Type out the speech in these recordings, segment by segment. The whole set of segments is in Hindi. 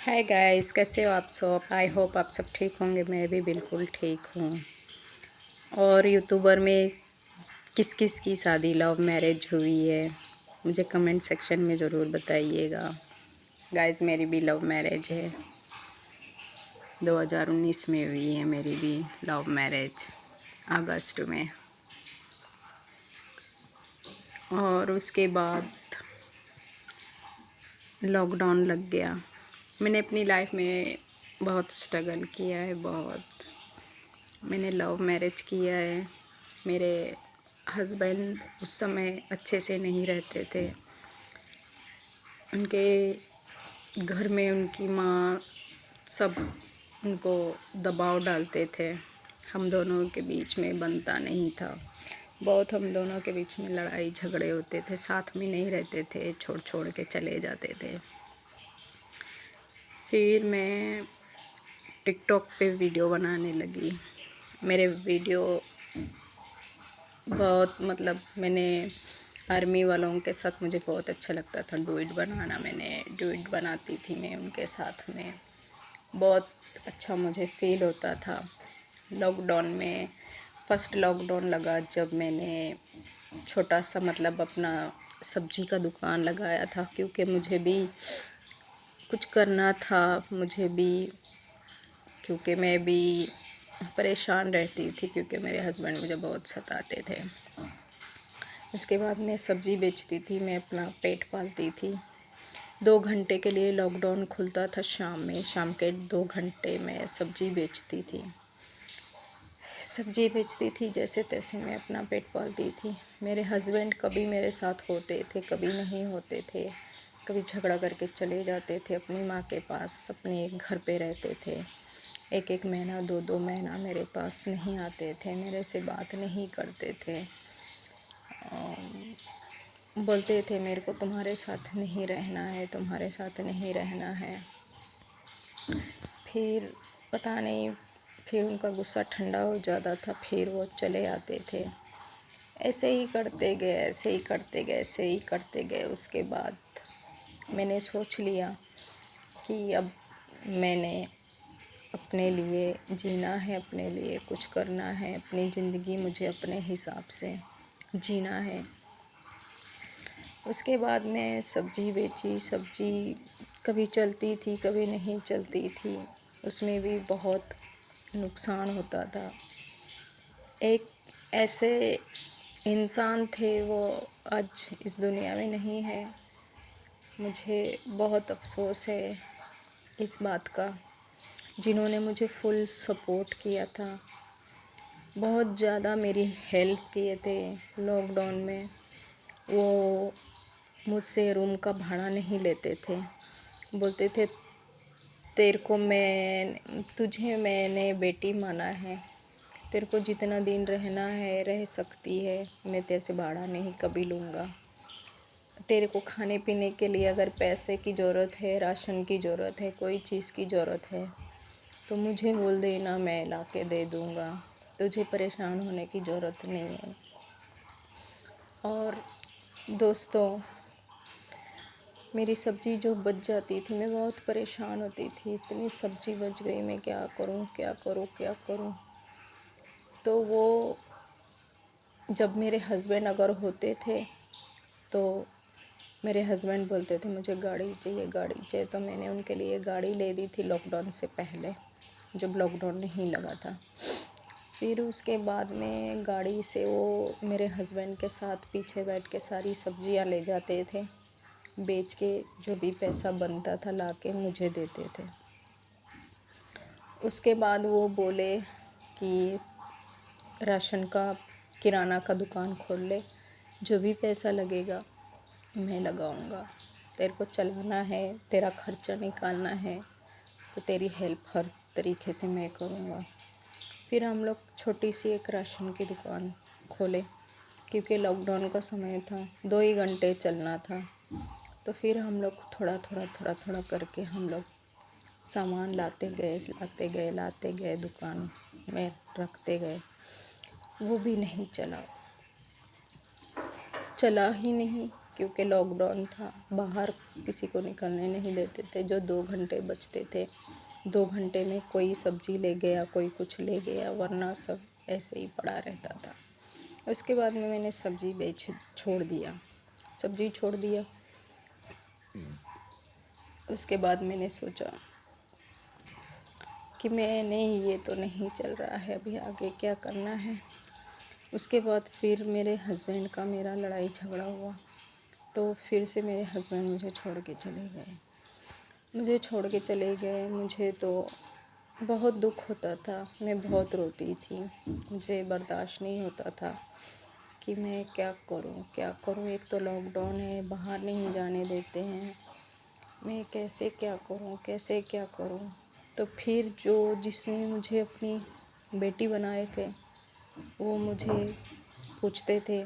हाय गाइस, कैसे हो आप सब। आई होप आप सब ठीक होंगे। मैं भी बिल्कुल ठीक हूँ। और यूट्यूबर में किस किस की शादी लव मैरिज हुई है, मुझे कमेंट सेक्शन में ज़रूर बताइएगा। गाइस, मेरी भी लव मैरिज है। 2019 में हुई है मेरी भी लव मैरिज, अगस्त में। और उसके बाद लॉकडाउन लग गया। मैंने अपनी लाइफ में बहुत स्ट्रगल किया है, बहुत। मैंने लव मैरिज किया है। मेरे हस्बैंड उस समय अच्छे से नहीं रहते थे। उनके घर में उनकी माँ सब उनको दबाव डालते थे। हम दोनों के बीच में बनता नहीं था। बहुत हम दोनों के बीच में लड़ाई झगड़े होते थे। साथ में नहीं रहते थे, छोड़ छोड़ के चले जाते थे। फिर मैं टिकटॉक पे वीडियो बनाने लगी। मेरे वीडियो बहुत मैंने आर्मी वालों के साथ मुझे बहुत अच्छा लगता था डुएट बनाना। मैंने डुएट बनाती थी मैं उनके साथ में। बहुत अच्छा मुझे फील होता था। लॉकडाउन में फर्स्ट लॉकडाउन लगा जब मैंने छोटा सा अपना सब्जी का दुकान लगाया था, क्योंकि मुझे भी कुछ करना था। मुझे भी, क्योंकि मैं भी परेशान रहती थी, क्योंकि मेरे हस्बैंड मुझे बहुत सताते थे। उसके बाद मैं सब्ज़ी बेचती थी, मैं अपना पेट पालती थी। 2 घंटे के लिए लॉकडाउन खुलता था शाम में। शाम के 2 घंटे मैं सब्ज़ी बेचती थी। सब्ज़ी बेचती थी, जैसे तैसे मैं अपना पेट पालती थी। मेरे हस्बैंड कभी मेरे साथ होते थे, कभी नहीं होते थे। कभी झगड़ा करके चले जाते थे अपनी माँ के पास, अपने घर पे रहते थे। एक एक महीना, 2 2 महीना मेरे पास नहीं आते थे, मेरे से बात नहीं करते थे। बोलते थे मेरे को तुम्हारे साथ नहीं रहना है, तुम्हारे साथ नहीं रहना है। फिर पता नहीं, फिर उनका गुस्सा ठंडा हो जाता था, फिर वो चले आते थे। ऐसे ही करते गए, ऐसे ही करते गए, ऐसे ही करते गए। उसके बाद मैंने सोच लिया कि अब मैंने अपने लिए जीना है, अपने लिए कुछ करना है। अपनी ज़िंदगी मुझे अपने हिसाब से जीना है। उसके बाद मैं सब्ज़ी बेची। सब्ज़ी कभी चलती थी, कभी नहीं चलती थी। उसमें भी बहुत नुकसान होता था। एक ऐसे इंसान थे, वो आज इस दुनिया में नहीं है। मुझे बहुत अफ़सोस है इस बात का, जिन्होंने मुझे फुल सपोर्ट किया था, बहुत ज़्यादा मेरी हेल्प किए थे लॉकडाउन में। वो मुझसे रूम का भाड़ा नहीं लेते थे। बोलते थे तुझे मैंने बेटी माना है, तेरे को जितना दिन रहना है रह सकती है, मैं तेरे से भाड़ा नहीं कभी लूँगा। तेरे को खाने पीने के लिए अगर पैसे की ज़रूरत है, राशन की ज़रूरत है, कोई चीज़ की ज़रूरत है तो मुझे बोल देना, मैं ला के दे दूँगा। तुझे परेशान होने की ज़रूरत नहीं है। और दोस्तों, मेरी सब्ज़ी जो बच जाती थी, मैं बहुत परेशान होती थी। इतनी सब्ज़ी बच गई, मैं क्या करूं, क्या करूं, क्या करूं। तो वो जब मेरे हस्बैंड अगर होते थे तो मेरे हस्बैंड बोलते थे मुझे गाड़ी चाहिए, गाड़ी चाहिए। तो मैंने उनके लिए गाड़ी ले दी थी लॉकडाउन से पहले, जब लॉकडाउन नहीं लगा था। फिर उसके बाद में गाड़ी से वो मेरे हस्बैंड के साथ पीछे बैठ के सारी सब्जियां ले जाते थे, बेच के जो भी पैसा बनता था ला के मुझे देते थे। उसके बाद वो बोले कि राशन का, किराना का दुकान खोल ले, जो भी पैसा लगेगा मैं लगाऊंगा। तेरे को चलाना है, तेरा खर्चा निकालना है, तो तेरी हेल्प हर तरीके से मैं करूँगा। फिर हम लोग छोटी सी एक राशन की दुकान खोले, क्योंकि लॉकडाउन का समय था, 2 ही घंटे चलना था। तो फिर हम लोग थोड़ा थोड़ा थोड़ा थोड़ा करके हम लोग सामान लाते गए, लाते गए, लाते गए, दुकान में रखते गए। वो भी नहीं चला, चला ही नहीं। क्योंकि लॉकडाउन था, बाहर किसी को निकलने नहीं देते थे। जो 2 घंटे बचते थे, 2 घंटे में कोई सब्ज़ी ले गया, कोई कुछ ले गया, वरना सब ऐसे ही पड़ा रहता था। उसके बाद में मैंने सब्ज़ी छोड़ दिया, सब्ज़ी छोड़ दिया। उसके बाद मैंने सोचा कि नहीं, ये तो नहीं चल रहा है, अभी आगे क्या करना है। उसके बाद फिर मेरे हस्बैंड का मेरा लड़ाई झगड़ा हुआ, तो फिर से मेरे हस्बैंड मुझे छोड़ के चले गए। मुझे तो बहुत दुख होता था, मैं बहुत रोती थी। मुझे बर्दाश्त नहीं होता था कि मैं क्या करूं। एक तो लॉकडाउन है, बाहर नहीं जाने देते हैं, मैं कैसे क्या करूं। तो फिर जिसने मुझे अपनी बेटी बनाए थे, वो मुझे पूछते थे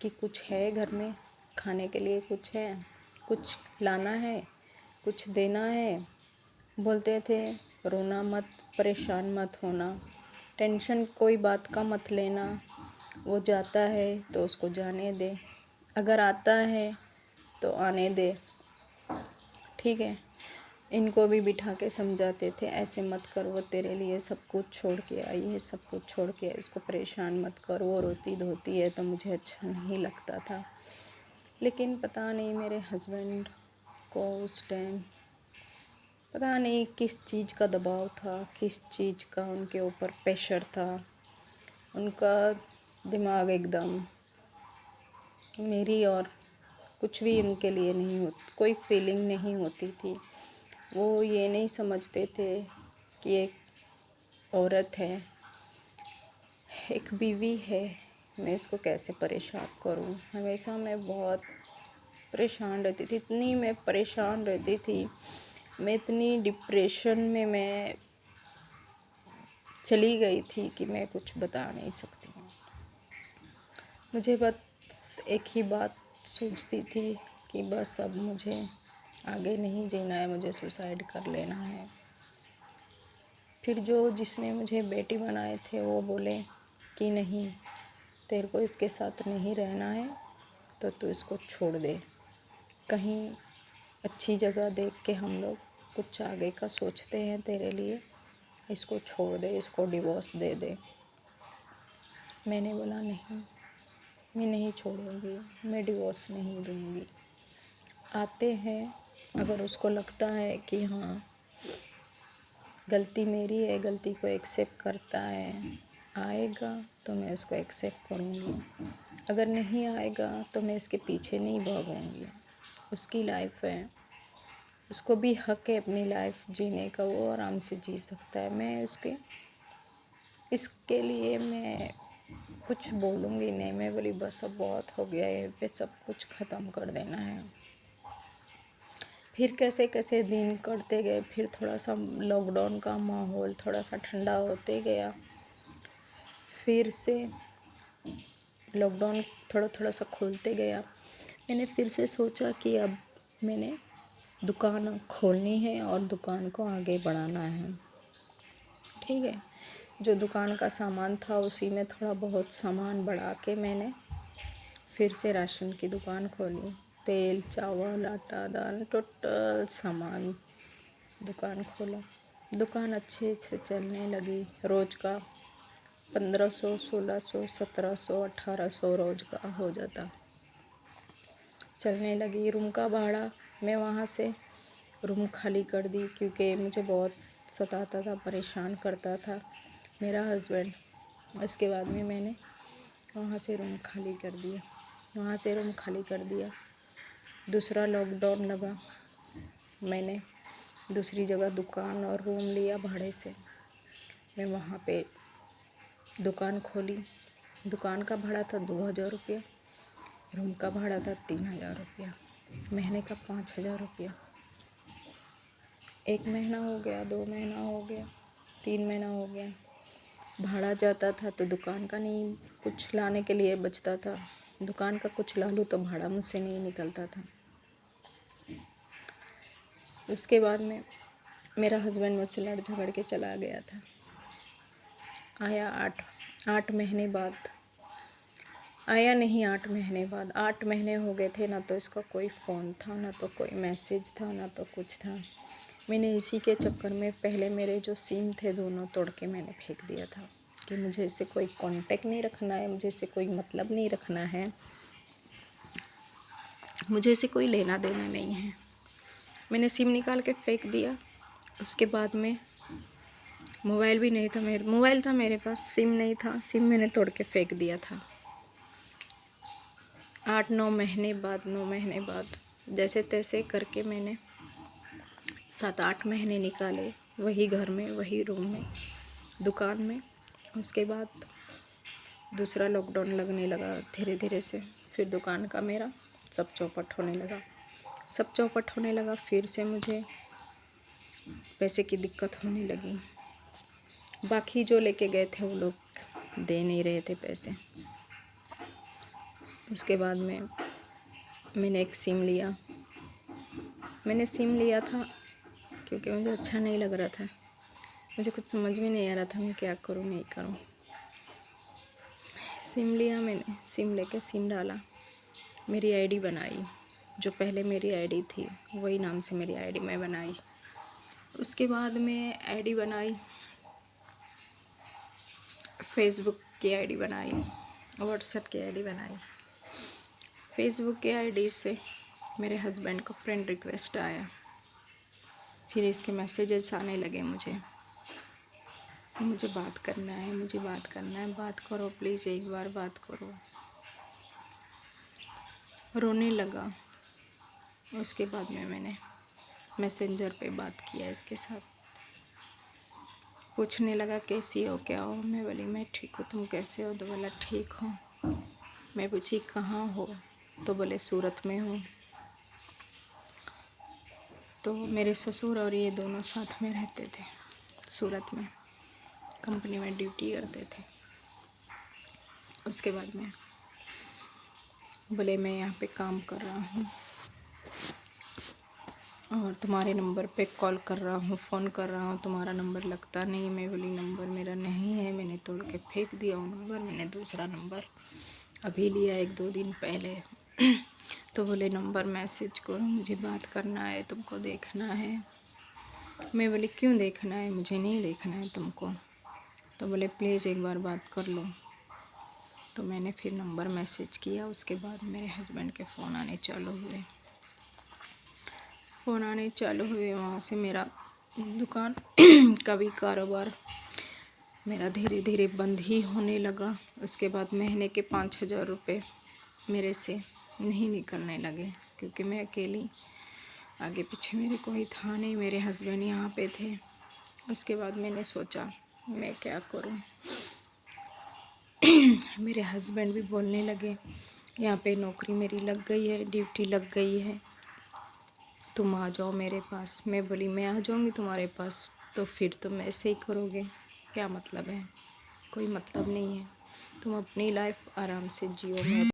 कि कुछ है घर में खाने के लिए, कुछ है, कुछ लाना है, कुछ देना है। बोलते थे रोना मत, परेशान मत होना, टेंशन कोई बात का मत लेना, वो जाता है तो उसको जाने दे, अगर आता है तो आने दे, ठीक है। इनको भी बिठा के समझाते थे, ऐसे मत कर, वो तेरे लिए सब कुछ छोड़ के आई है, सब कुछ छोड़ के आई, उसको परेशान मत कर, वो रोती धोती है। तो मुझे अच्छा नहीं लगता था। लेकिन पता नहीं मेरे हस्बैंड को उस टाइम पता नहीं किस चीज़ का दबाव था, किस चीज़ का उनके ऊपर प्रेशर था। उनका दिमाग एकदम मेरी और कुछ भी उनके लिए नहीं होती, कोई फीलिंग नहीं होती थी। वो ये नहीं समझते थे कि एक औरत है, एक बीवी है, मैं इसको कैसे परेशान करूं। हमेशा मैं बहुत परेशान रहती थी, इतनी मैं परेशान रहती थी, मैं इतनी डिप्रेशन में मैं चली गई थी कि मैं कुछ बता नहीं सकती हूँ। मुझे बस एक ही बात सोचती थी कि बस अब मुझे आगे नहीं जीना है, मुझे सुसाइड कर लेना है। फिर जिसने मुझे बेटी बनाए थे, वो बोले कि नहीं, तेरे को इसके साथ नहीं रहना है तो तू इसको छोड़ दे, कहीं अच्छी जगह देख के हम लोग कुछ आगे का सोचते हैं तेरे लिए, इसको छोड़ दे, इसको डिवोर्स दे दे। मैंने बोला नहीं, मैं नहीं छोड़ूंगी, मैं डिवोर्स नहीं दूंगी। आते हैं, अगर उसको लगता है कि हाँ गलती मेरी है, गलती को एक्सेप्ट करता है, आएगा तो मैं उसको एक्सेप्ट करूँगी, अगर नहीं आएगा तो मैं इसके पीछे नहीं भागूंगी। उसकी लाइफ है, उसको भी हक है अपनी लाइफ जीने का, वो आराम से जी सकता है। मैं इसके लिए मैं कुछ बोलूँगी नहीं। मैं बोली बस अब बहुत हो गया है, पे सब कुछ ख़त्म कर देना है। फिर कैसे कैसे दिन कटते गए, फिर थोड़ा सा लॉकडाउन का माहौल थोड़ा सा ठंडा होते गया, फिर से लॉकडाउन थोड़ा थोड़ा सा खोलते गया। मैंने फिर से सोचा कि अब मैंने दुकान खोलनी है और दुकान को आगे बढ़ाना है, ठीक है। जो दुकान का सामान था उसी में थोड़ा बहुत सामान बढ़ा के मैंने फिर से राशन की दुकान खोली। तेल, चावल, आटा, दाल, टोटल सामान दुकान खोला। दुकान अच्छे से चलने लगी। रोज़ का 1500, 1600, 1700, 1800 रोज़ का हो जाता। चलने लगी। रूम का भाड़ा मैं वहाँ से रूम खाली कर दी, क्योंकि मुझे बहुत सताता था, परेशान करता था मेरा हस्बैंड। इसके बाद में मैंने वहाँ से रूम खाली कर दिया। दूसरा लॉकडाउन लगा, मैंने दूसरी जगह दुकान और रूम लिया भाड़े से। मैं वहाँ पे दुकान खोली। दुकान का भाड़ा था 2000 रुपया, रूम का भाड़ा था 3000 रुपया, महीने का 5000 रुपया। 1 महीना हो गया, 2 महीना हो गया, 3 महीना हो गया। भाड़ा जाता था तो दुकान का नहीं कुछ लाने के लिए बचता था, दुकान का कुछ ला लूँ तो भाड़ा मुझसे नहीं निकलता था। उसके बाद में मेरा हस्बैंड मुझसे लड़ झगड़ के चला गया था। आया 8 महीने बाद आया नहीं 8 महीने बाद। 8 महीने हो गए थे, ना तो इसका कोई फ़ोन था, ना तो कोई मैसेज था, ना तो कुछ था। मैंने इसी के चक्कर में पहले मेरे जो सिम थे दोनों तोड़ के मैंने फेंक दिया था कि मुझे इससे कोई कांटेक्ट नहीं रखना है, मुझे इससे कोई मतलब नहीं रखना है, मुझे इससे कोई लेना देना नहीं है। मैंने सिम निकाल के फेंक दिया। उसके बाद में मोबाइल भी नहीं था मोबाइल था मेरे पास, सिम नहीं था। सिम मैंने तोड़ के फेंक दिया था। 8-9 महीने बाद, 9 महीने बाद जैसे तैसे करके मैंने 7-8 महीने निकाले, वही घर में, वही रूम में, दुकान में। उसके बाद दूसरा लॉकडाउन लगने लगा धीरे धीरे से। फिर दुकान का मेरा सब चौपट होने लगा। सब चौपट होने लगा। फिर से मुझे पैसे की दिक्कत होने लगी। बाकी जो लेके गए थे वो लोग दे नहीं रहे थे पैसे। उसके बाद में मैंने एक सिम लिया। मैंने सिम लिया था क्योंकि मुझे अच्छा नहीं लग रहा था। मुझे कुछ समझ में नहीं आ रहा था मैं क्या करूँ नहीं करूँ। सिम लिया मैंने, सिम लेके सिम डाला, मेरी आईडी बनाई। जो पहले मेरी आईडी थी वही नाम से मेरी आईडी मैं बनाई। उसके बाद में आईडी बनाई, फेसबुक की आईडी बनाई, व्हाट्सएप की आईडी बनाई। फेसबुक की आईडी से मेरे हस्बैंड को फ्रेंड रिक्वेस्ट आया। फिर इसके मैसेजेस आने लगे मुझे बात करना है, मुझे बात करना है, बात करो प्लीज़, एक बार बात करो। रोने लगा। उसके बाद में मैंने मैसेंजर पे बात किया इसके साथ। पूछने लगा कैसी हो, क्या हो। मैं बोली मैं ठीक हूँ, तुम कैसे हो। तो बोला ठीक हो। मैं पूछी कहाँ हो, तो बोले सूरत में हूँ। तो मेरे ससुर और ये दोनों साथ में रहते थे, सूरत में कंपनी में ड्यूटी करते थे। उसके बाद में बोले मैं यहाँ पे काम कर रहा हूँ और तुम्हारे नंबर पे कॉल कर रहा हूँ, फ़ोन कर रहा हूँ, तुम्हारा नंबर लगता नहीं। मैं बोली नंबर मेरा नहीं है, मैंने तोड़ के फेंक दिया वो नंबर। मैंने दूसरा नंबर अभी लिया 1-2 दिन पहले। तो बोले नंबर मैसेज करो, मुझे बात करना है, तुमको देखना है। मैं बोली क्यों देखना है, मुझे नहीं देखना है तुमको। तो बोले प्लीज़ एक बार बात कर लो। तो मैंने फिर नंबर मैसेज किया। उसके बाद मेरे हस्बैंड के फ़ोन आने चालू हुए। वहाँ से मेरा दुकान का भी कारोबार मेरा धीरे धीरे बंद ही होने लगा। उसके बाद महीने के 5,000 रुपये मेरे से नहीं निकलने लगे क्योंकि मैं अकेली, आगे पीछे मेरे कोई था नहीं। मेरे हस्बैंड यहाँ पे थे। उसके बाद मैंने सोचा मैं क्या करूँ। मेरे हस्बैंड भी बोलने लगे यहाँ पे नौकरी मेरी लग गई है, ड्यूटी लग गई है, तुम आ जाओ मेरे पास। मैं बोली मैं आ जाऊँगी तुम्हारे पास तो फिर तुम ऐसे ही करोगे, क्या मतलब है, कोई मतलब नहीं है। तुम अपनी लाइफ आराम से जियो। मैं